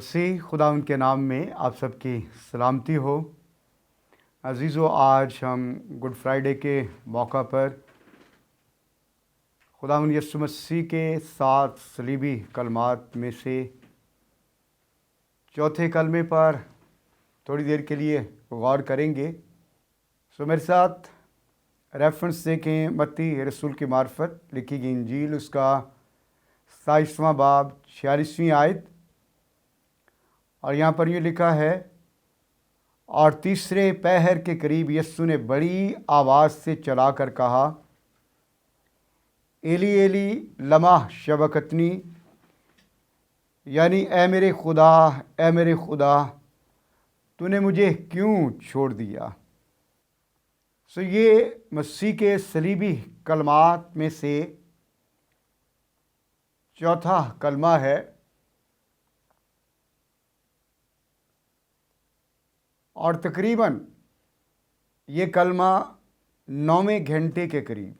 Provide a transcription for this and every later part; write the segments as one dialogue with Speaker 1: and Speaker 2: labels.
Speaker 1: मसीह खुदा उनके नाम में आप सबकी सलामती हो। अज़ीज़ों, आज हम गुड फ्राइडे के मौका पर खुदावंद यीशु मसीह के 7 सलीबी कलमात में से चौथे कलमे पर थोड़ी देर के लिए गौर करेंगे। सो मेरे साथ रेफरेंस देखें, मत्ती रसूल की मार्फत लिखी गई इंजील, उसका 27वां बाब 46वीं आयत। और यहाँ पर यूँ लिखा है, और तीसरे पहर के करीब यीशु ने बड़ी आवाज़ से चलाकर कहा, एली एली लमा शबक्तनी, यानी ए मेरे खुदा तूने मुझे क्यों छोड़ दिया। सो ये मसीह के सलीबी कलमात में से चौथा कलमा है। और तकरीबन ये कलमा 9वें घंटे के करीब,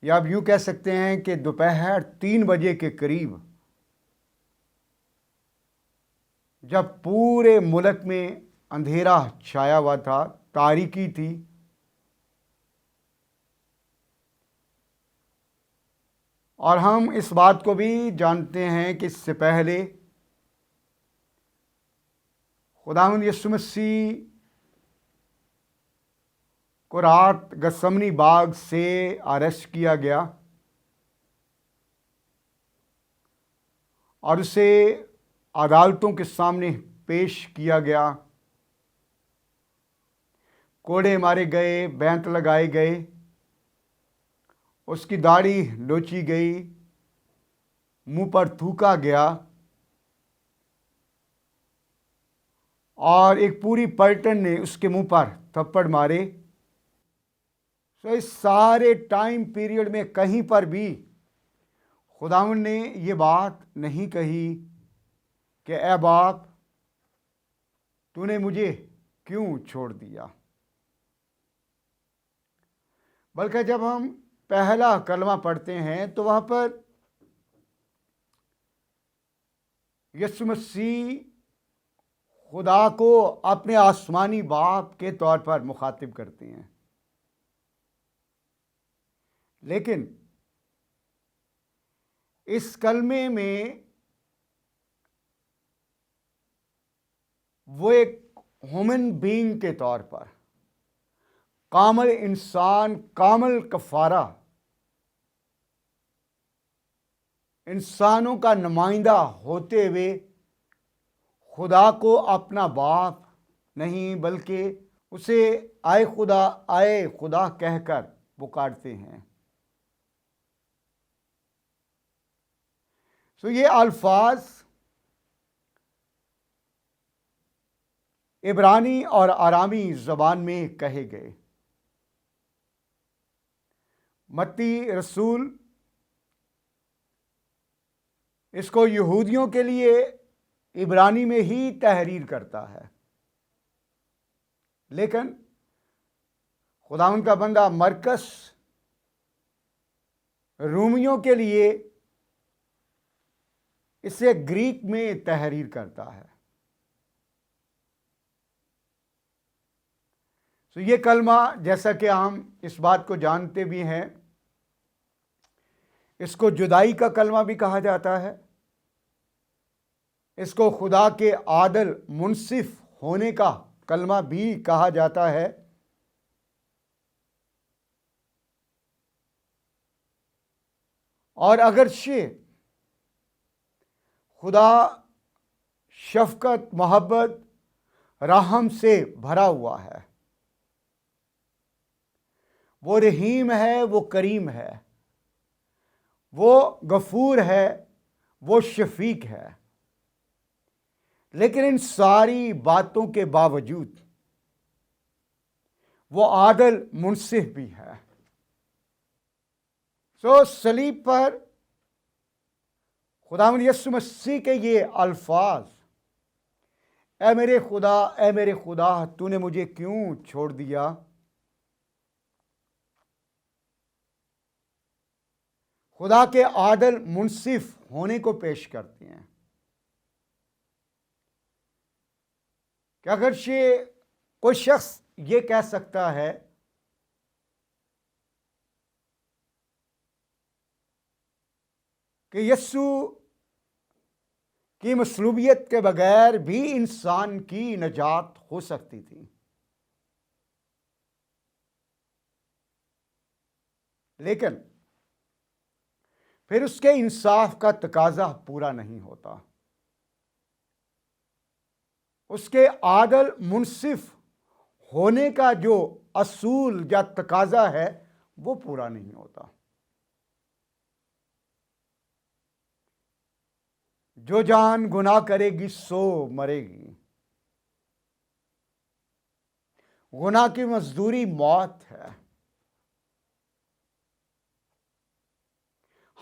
Speaker 1: या आप यूँ कह सकते हैं कि दोपहर 3 बजे के करीब, जब पूरे मुल्क में अंधेरा छाया हुआ था, तारीकी थी, और हम इस बात को भी जानते हैं कि इससे पहले खुदावंद यीशु मसीह को रात गसमनी बाग से अरेस्ट किया गया और उसे अदालतों के सामने पेश किया गया। कोड़े मारे गए, बैंत लगाए गए, उसकी दाढ़ी नोची गई, मुंह पर थूका गया और एक पूरी पलटन ने उसके मुंह पर थप्पड़ मारे। तो इस सारे टाइम पीरियड में कहीं पर भी खुदावंद ने ये बात नहीं कही कि ए बाप, तूने मुझे क्यों छोड़ दिया। बल्कि जब हम पहला कलमा पढ़ते हैं तो वहाँ पर यीशु मसीह खुदा को अपने आसमानी बाप के तौर पर मुखातिब करते हैं। लेकिन इस कलमे में वो एक ह्यूमन बीइंग के तौर पर, कामल इंसान, कामल कफारा, इंसानों का नुमाइंदा होते हुए खुदा को अपना बाप नहीं बल्कि उसे आए खुदा कहकर पुकारते हैं। सो ये अल्फाज इब्रानी और आरामी ज़बान में कहे गए। मत्ती रसूल इसको यहूदियों के लिए इब्रानी में ही तहरीर करता है, लेकिन खुदावंद का बंदा मरकस रोमियों के लिए इसे ग्रीक में तहरीर करता है। तो ये कलमा, जैसा कि हम इस बात को जानते भी हैं, इसको जुदाई का कलमा भी कहा जाता है। इसको खुदा के आदल मुनसिफ होने का कलमा भी कहा जाता है। और अगरचे खुदा शफकत, मोहब्बत, रहम से भरा हुआ है, वो रहीम है, वो करीम है, वो गफूर है, वो शफीक है, लेकिन इन सारी बातों के बावजूद वो आदल मुनसिफ भी है। सो सलीब पर खुदावंद यीशु मसीह के ये अल्फाज, ए मेरे खुदा तूने मुझे क्यों छोड़ दिया, खुदा के आदल मुनसिफ होने को पेश करते हैं। कि अगर से कोई शख्स ये कह सकता है कि यस्सु की मसलूबियत के बगैर भी इंसान की नजात हो सकती थी, लेकिन फिर उसके इंसाफ का तकाजा पूरा नहीं होता, उसके आदल मुनसिफ होने का जो असूल या तकाजा है वो पूरा नहीं होता। जो जान गुनाह करेगी सो मरेगी, गुनाह की मजदूरी मौत है।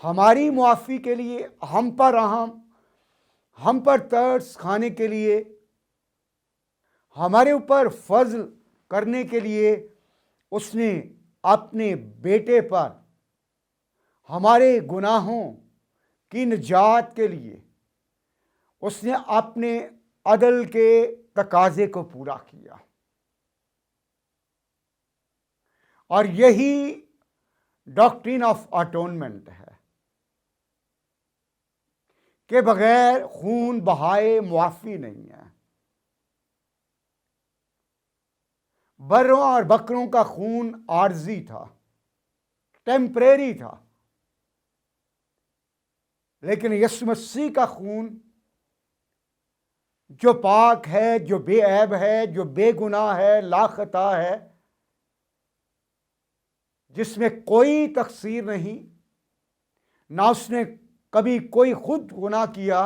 Speaker 1: हमारी मुआफ़ी के लिए, हम पर रहम, हम पर तरस खाने के लिए, हमारे ऊपर फजल करने के लिए उसने अपने बेटे पर हमारे गुनाहों की निजात के लिए उसने अपने अदल के तकाजे को पूरा किया। और यही डॉक्ट्रिन ऑफ अटोनमेंट है कि बगैर खून बहाए मुआफ़ी नहीं है। बर्रों और बकरों का खून आर्जी था, टेम्परेरी था, लेकिन यीशु मसीह का खून जो पाक है, जो बेऐब है, जो बेगुनाह है, लाखता है, जिसमें कोई तकसीर नहीं, ना उसने कभी कोई खुद गुनाह किया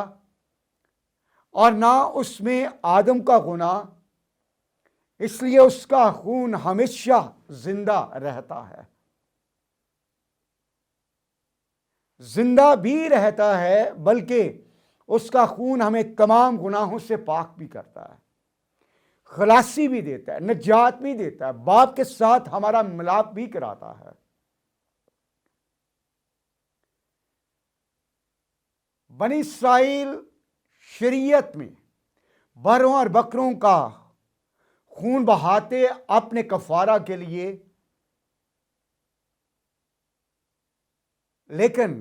Speaker 1: और ना उसमें आदम का गुनाह, इसलिए उसका खून हमेशा जिंदा रहता है, जिंदा भी रहता है, बल्कि उसका खून हमें तमाम गुनाहों से पाक भी करता है, खलासी भी देता है, निजात भी देता है, बाप के साथ हमारा मिलाप भी कराता है। बनी इस्राइल शरीयत में बरों और बकरों का खून बहाते अपने कफारा के लिए, लेकिन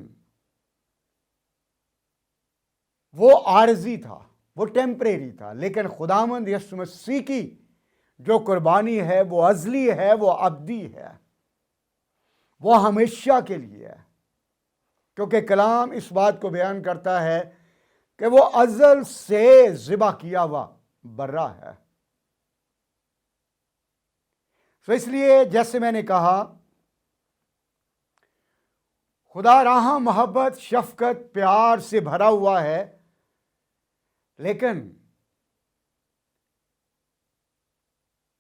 Speaker 1: वो आर्जी था, वो टेम्परेरी था। लेकिन खुदावंद यीशु मसीह की जो कुर्बानी है वो अज़ली है, वो अब्दी है, वो हमेशा के लिए है, क्योंकि कलाम इस बात को बयान करता है कि वो अज़ल से ज़िबा किया हुआ बर्रा है। तो इसलिए जैसे मैंने कहा, खुदा राह मोहब्बत, शफकत, प्यार से भरा हुआ है, लेकिन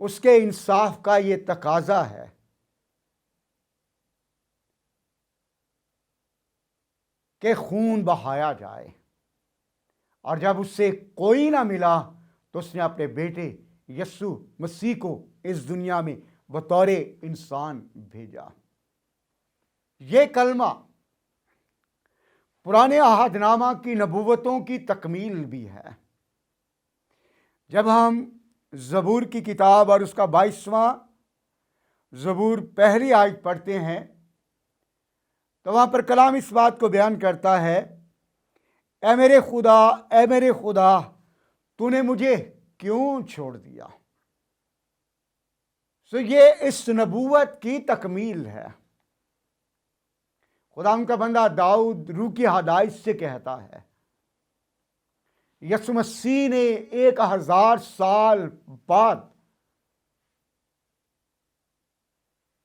Speaker 1: उसके इंसाफ का ये तकाजा है कि खून बहाया जाए। और जब उससे कोई ना मिला तो उसने अपने बेटे यीशु मसीह को इस दुनिया में बतौरे इंसान भेजा। ये कलमा पुराने अहदनामा की नबूवतों की तकमील भी है। जब हम ज़बूर की किताब और उसका 22वां ज़बूर पहली आयत पढ़ते हैं तो वहाँ पर कलाम इस बात को बयान करता है, ऐ मेरे खुदा, ऐ मेरे खुदा, तूने मुझे क्यों छोड़ दिया। तो ये इस नबूवत की तकमील है। खुदा उनका बंदा दाऊद रूह की हदायत से कहता है, यीशु मसीह ने 1000 साल बाद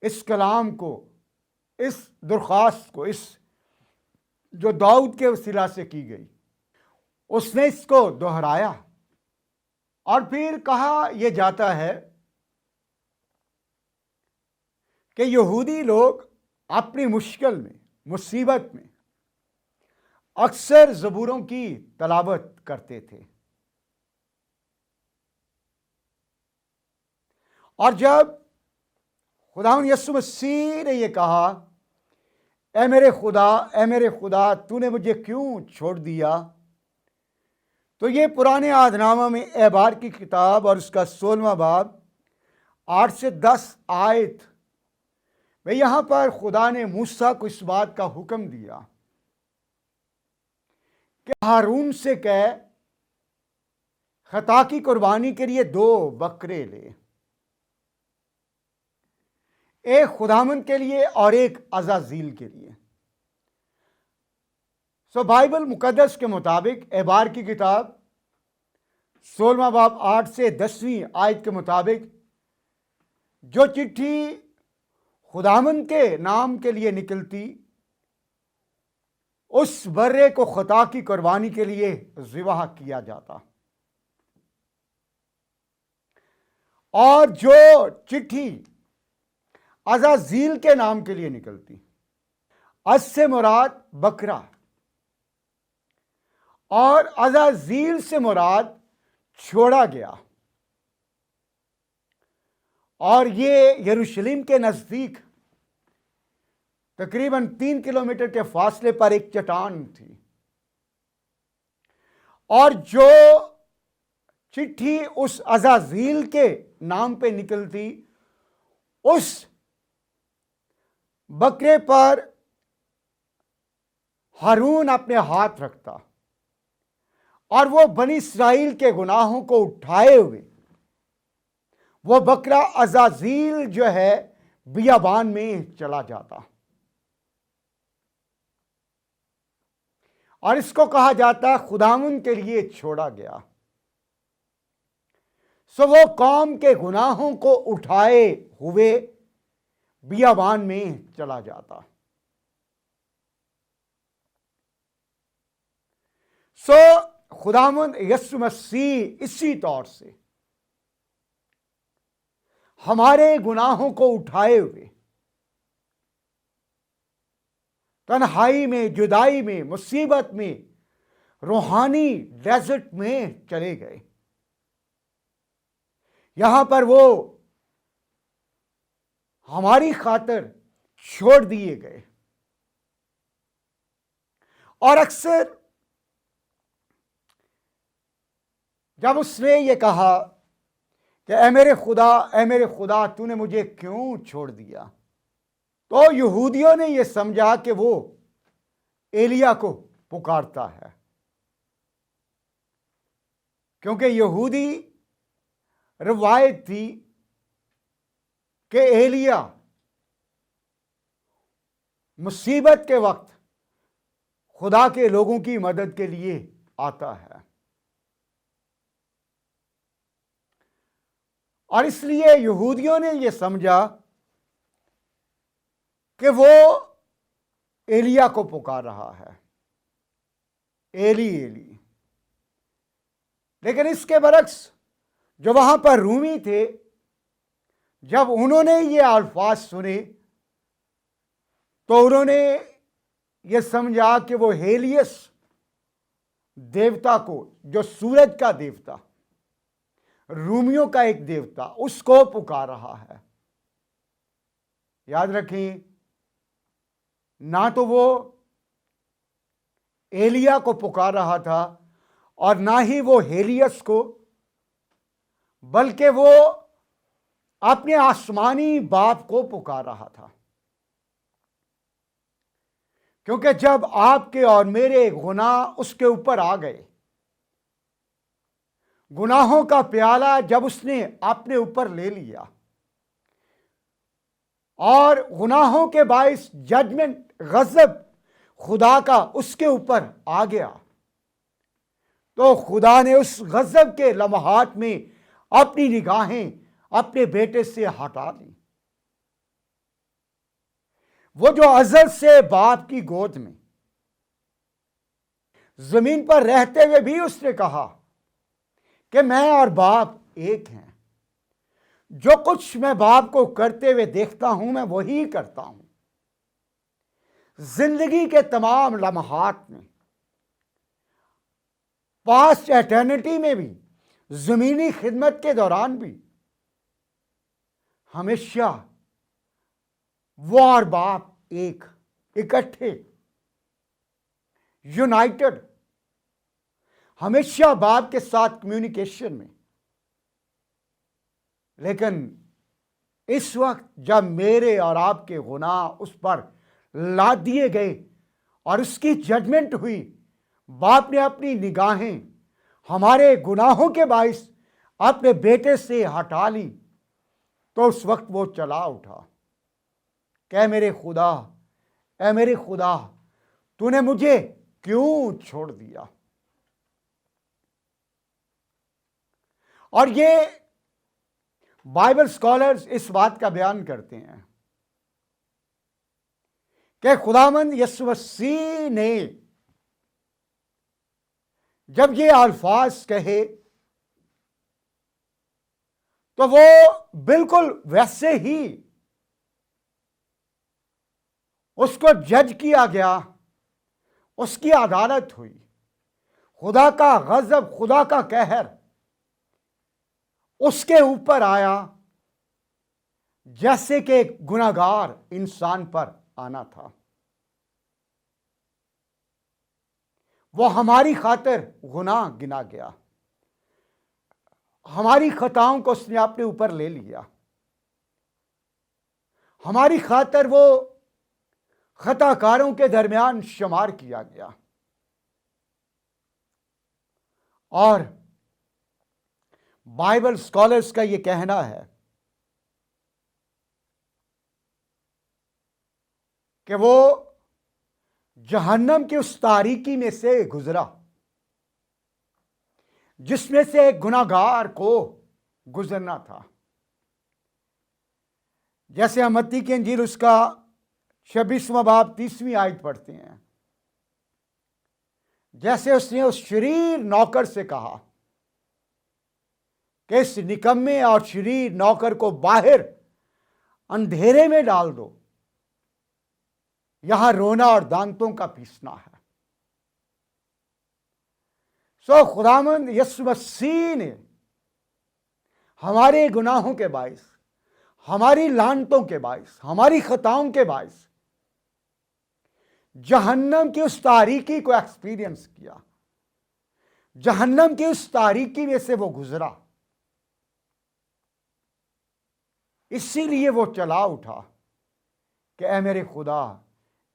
Speaker 1: इस कलाम को, इस दरख्वास्त को, इस जो दाऊद के वसीला से की गई, उसने इसको दोहराया। और फिर कहा यह जाता है कि यहूदी लोग अपनी मुश्किल में, मुसीबत में अक्सर ज़बूरों की तलावत करते थे। और जब खुदावंद यीशु मसीह ने यह कहा, ऐ मेरे खुदा, ऐ मेरे खुदा, तूने मुझे क्यों छोड़ दिया, तो ये पुराने आदनामा में एबार की किताब और उसका 16वां बाब 8 से 10 आयत में यहां पर खुदा ने मूसा को इस बात का हुक्म दिया कि हारून से कह खता की कुर्बानी के लिए 2 बकरे ले, एक खुदामन के लिए और एक अज़ाज़ील के लिए। सो बाइबल मुकद्दस के मुताबिक एबार की किताब 16वां बाब 8 से 10वीं आयत के मुताबिक जो चिट्ठी खुदामन के नाम के लिए निकलती, उस बर्रे को खता की कुर्बानी के लिए ज़िबाह किया जाता, और जो चिट्ठी अज़ाज़ील के नाम के लिए निकलती, अज से मुराद बकरा और अज़ाज़ील से मुराद छोड़ा गया, और ये यरूशलेम के नज़दीक तकरीबन 3 किलोमीटर के फासले पर एक चट्टान थी। और जो चिट्ठी उस अज़ाज़ील के नाम पे निकलती, उस बकरे पर हारून अपने हाथ रखता और वो बनी इस्राएल के गुनाहों को उठाए हुए वो बकरा अज़ाज़ील जो है बियाबान में चला जाता, और इसको कहा जाता खुदावंद के लिए छोड़ा गया। सो वो कौम के गुनाहों को उठाए हुए बियाबान में चला जाता। सो खुदावंद यीशु मसीह इसी तौर से हमारे गुनाहों को उठाए हुए तन्हाई में, जुदाई में, मुसीबत में, रूहानी डेजर्ट में चले गए। यहां पर वो हमारी खातिर छोड़ दिए गए। और अक्सर जब उसने ये कहा कि ऐ मेरे खुदा तूने मुझे क्यों छोड़ दिया, तो यहूदियों ने यह समझा कि वो एलिया को पुकारता है, क्योंकि यहूदी रवायत थी कि एलिया मुसीबत के वक्त खुदा के लोगों की मदद के लिए आता है, और इसलिए यहूदियों ने यह समझा कि वो एलिया को पुकार रहा है, एली एली। लेकिन इसके बरक्स जो वहां पर रूमी थे, जब उन्होंने ये अल्फाज सुने तो उन्होंने ये समझा कि वो हेलियस देवता को, जो सूरज का देवता, रूमियों का एक देवता, उसको पुकार रहा है। याद रखें, ना तो वो एलिया को पुकार रहा था और ना ही वो हेलियस को, बल्कि वो अपने आसमानी बाप को पुकार रहा था। क्योंकि जब आपके और मेरे गुनाह उसके ऊपर आ गए, गुनाहों का प्याला जब उसने अपने ऊपर ले लिया और गुनाहों के बाइस जजमेंट, गजब खुदा का उसके ऊपर आ गया, तो खुदा ने उस गजब के लम्हात में अपनी निगाहें अपने बेटे से हटा ली। वो जो अज़ल से बाप की गोद में जमीन पर रहते हुए भी उसने कहा कि मैं और बाप एक हैं, जो कुछ मैं बाप को करते हुए देखता हूं मैं वही करता हूं। जिंदगी के तमाम लम्हात में, पास्ट एटर्निटी में भी, जमीनी खिदमत के दौरान भी, हमेशा वो और बाप एक, इकट्ठे, यूनाइटेड, हमेशा बाप के साथ कम्युनिकेशन में। लेकिन इस वक्त जब मेरे और आपके गुनाह उस पर लाद दिए गए और उसकी जजमेंट हुई, बाप ने अपनी निगाहें हमारे गुनाहों के बाइस अपने बेटे से हटा ली, तो उस वक्त वो चला उठा। कह मेरे खुदा, ऐ मेरे खुदा, तूने मुझे क्यों छोड़ दिया। और ये बाइबल स्कॉलर्स इस बात का बयान करते हैं कि खुदावंद यीशु मसीह ने जब ये अल्फाज कहे तो वो बिल्कुल वैसे ही उसको जज किया गया, उसकी अदालत हुई। खुदा का गजब, खुदा का कहर उसके ऊपर आया, जैसे कि एक गुनाहगार इंसान पर आना था। वो हमारी खातिर गुनाह गिना गया, हमारी खताओं को उसने अपने ऊपर ले लिया। हमारी खातिर वो खताकारों के दरमियान शुमार किया गया। और बाइबल स्कॉलर्स का यह कहना है कि वो जहन्नम की उस तारीकी में से गुजरा जिसमें से एक गुनाहगार को गुजरना था। जैसे हम मत्ती की इंजील उसका 26वां बाब 30वीं आयत पढ़ते हैं, जैसे उसने उस शरीर नौकर से कहा कि इस निकम्मे और शरीर नौकर को बाहर अंधेरे में डाल दो, यहां रोना और दांतों का पीसना है। सो खुदावंद यीशु मसीह ने हमारे गुनाहों के बाइस, हमारी लानतों के बाइस, हमारी खताओं के बाइस जहन्नम की उस तारीकी को एक्सपीरियंस किया, जहन्नम की उस तारीकी में से वो गुजरा। इसीलिए वो चला उठा कि ऐ मेरे खुदा,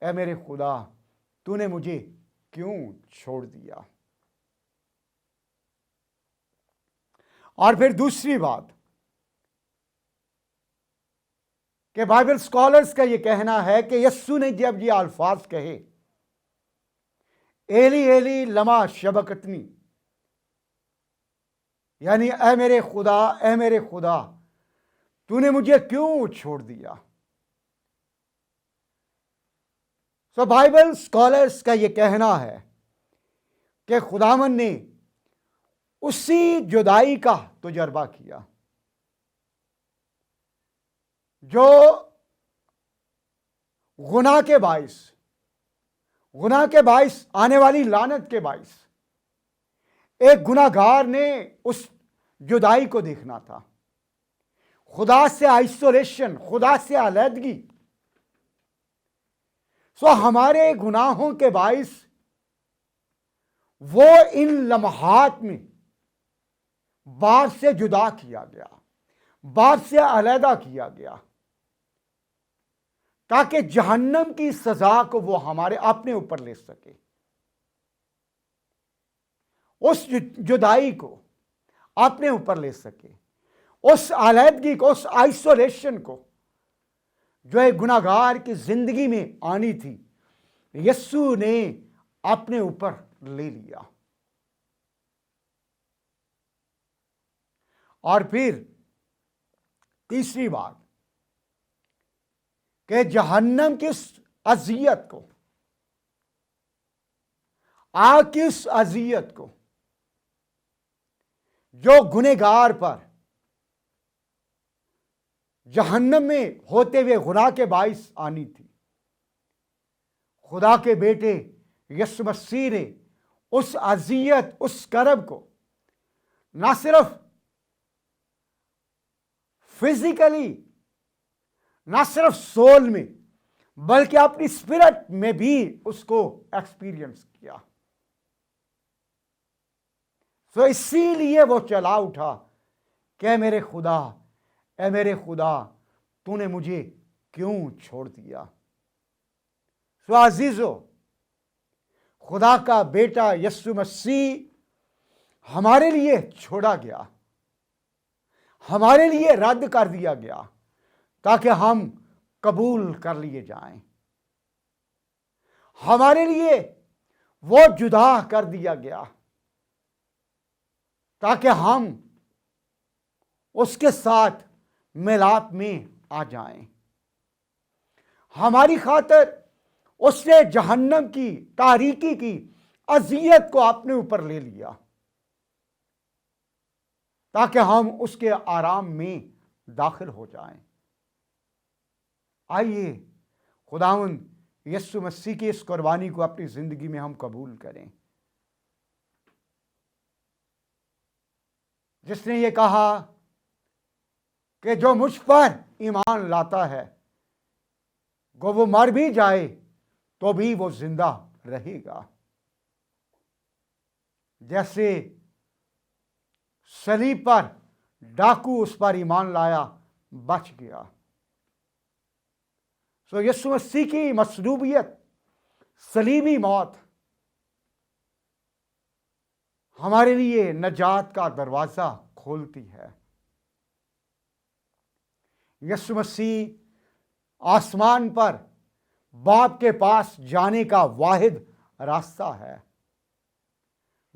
Speaker 1: ऐ मेरे खुदा, तूने मुझे क्यों छोड़ दिया। और फिर दूसरी बात कि बाइबल स्कॉलर्स का यह कहना है कि यस्सु ने जब ये अल्फाज कहे, एली एली लमा शबकतनी, यानी ऐ मेरे खुदा, ऐ मेरे खुदा, तूने मुझे क्यों छोड़ दिया। सो बाइबल स्कॉलर्स का यह कहना है कि खुदावन ने उसी जुदाई का तजुर्बा किया जो गुनाह के बाइस आने वाली लानत के बाइस एक गुनाहगार ने उस जुदाई को देखना था। खुदा से आइसोलेशन, खुदा से अलहदगी। सो हमारे गुनाहों के बाइस वो इन लम्हात में बाप से जुदा किया गया, बाप से अलहदा किया गया, ताकि जहन्नम की सजा को वो हमारे अपने ऊपर ले सके। उस जुदाई को अपने ऊपर ले सके, उस अलहदगी को, उस आइसोलेशन को जो एक गुनाहगार की जिंदगी में आनी थी, यीशु ने अपने ऊपर ले लिया। और फिर तीसरी बात कि जहन्नम की उस अजियत को, आग की उस अजियत को जो गुनहगार पर जहन्नम में होते हुए गुनाह के बाइस आनी थी, खुदा के बेटे यीशु मसीह ने उस अजियत, उस करब को ना सिर्फ फिजिकली, ना सिर्फ सोल में, बल्कि अपनी स्पिरिट में भी उसको एक्सपीरियंस किया। सो इसीलिए वो चला उठा कि ऐ मेरे खुदा तूने मुझे क्यों छोड़ दिया। सो अजीजो, खुदा का बेटा यीशु मसीह हमारे लिए छोड़ा गया, हमारे लिए रद्द कर दिया गया ताकि हम कबूल कर लिए जाएं। हमारे लिए वो जुदा कर दिया गया ताकि हम उसके साथ मिलाप में आ जाएं। हमारी खातिर उसने जहन्नम की तारीकी की अजियत को अपने ऊपर ले लिया ताकि हम उसके आराम में दाखिल हो जाएं। आइए खुदावंद यीशु मसीह की इस कुर्बानी को अपनी जिंदगी में हम कबूल करें, जिसने ये कहा कि जो मुझ पर ईमान लाता है वो मर भी जाए तो भी वो जिंदा रहेगा। जैसे सलीब पर डाकू उस पर ईमान लाया, बच गया। सो यीशु मसीह की मसलूबियत, सलीबी मौत हमारे लिए नजात का दरवाजा खोलती है। यीशु मसीह आसमान पर बाप के पास जाने का वाहिद रास्ता है।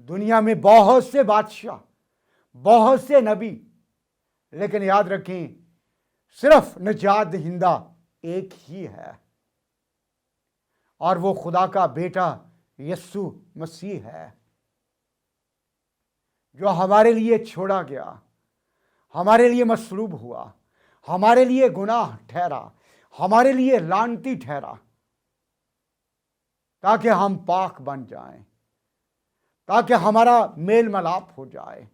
Speaker 1: दुनिया में बहुत से बादशाह, बहुत से नबी, लेकिन याद रखें सिर्फ निजात दहिंदा एक ही है और वो खुदा का बेटा यीशु मसीह है, जो हमारे लिए छोड़ा गया, हमारे लिए मसलूब हुआ, हमारे लिए गुनाह ठहरा, हमारे लिए लानती ठहरा ताकि हम पाक बन जाएं, ताकि हमारा मेल मिलाप हो जाए,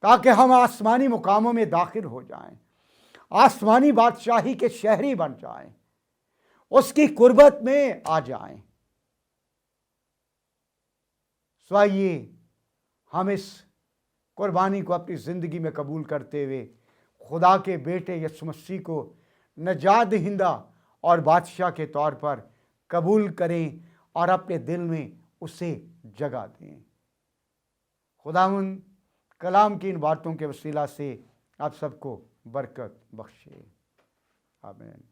Speaker 1: ताकि हम आसमानी मुकामों में दाखिल हो जाएं, आसमानी बादशाही के शहरी बन जाएं, उसकी कुर्बत में आ जाएं। सो आइए हम इस कुर्बानी को अपनी ज़िंदगी में कबूल करते हुए खुदा के बेटे यीशु मसीह को नजात दहिंदा और बादशाह के तौर पर कबूल करें और अपने दिल में उसे जगह दें। खुदावंद कलाम की इन बातों के वसीला से आप सबको बरकत बख्शे। आमीन।